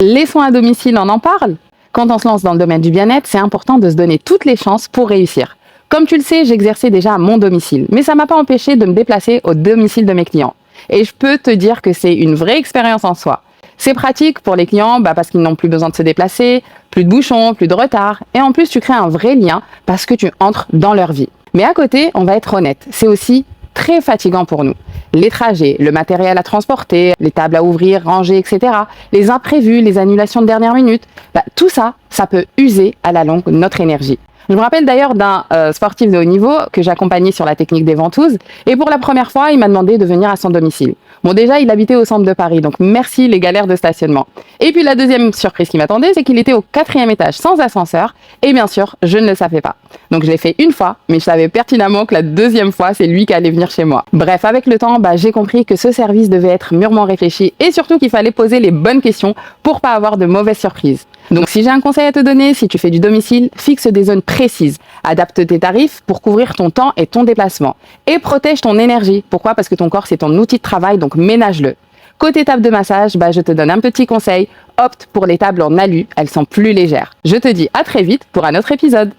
Les soins à domicile, on en parle? Quand on se lance dans le domaine du bien-être, c'est important de se donner toutes les chances pour réussir. Comme tu le sais, j'exerçais déjà à mon domicile, mais ça ne m'a pas empêché de me déplacer au domicile de mes clients. Et je peux te dire que c'est une vraie expérience en soi. C'est pratique pour les clients parce qu'ils n'ont plus besoin de se déplacer, plus de bouchons, plus de retard. Et en plus, tu crées un vrai lien parce que tu entres dans leur vie. Mais à côté, on va être honnête, c'est aussi très fatigant pour nous. Les trajets, le matériel à transporter, les tables à ouvrir, ranger, etc. Les imprévus, les annulations de dernière minute, tout ça, ça peut user à la longue notre énergie. Je me rappelle d'ailleurs d'un sportif de haut niveau que j'accompagnais sur la technique des ventouses et pour la première fois, il m'a demandé de venir à son domicile. Bon, déjà, il habitait au centre de Paris, donc merci les galères de stationnement. Et puis la deuxième surprise qui m'attendait, c'est qu'il était au 4e étage sans ascenseur et bien sûr, je ne le savais pas. Donc je l'ai fait une fois, mais je savais pertinemment que la deuxième fois, c'est lui qui allait venir chez moi. Bref, avec le temps, j'ai compris que ce service devait être mûrement réfléchi et surtout qu'il fallait poser les bonnes questions pour pas avoir de mauvaises surprises. Donc si j'ai un conseil à te donner, si tu fais du domicile, fixe des zones précises, adapte tes tarifs pour couvrir ton temps et ton déplacement et protège ton énergie. Pourquoi? Parce que ton corps c'est ton outil de travail, donc ménage-le. Côté table de massage, je te donne un petit conseil, opte pour les tables en alu, elles sont plus légères. Je te dis à très vite pour un autre épisode.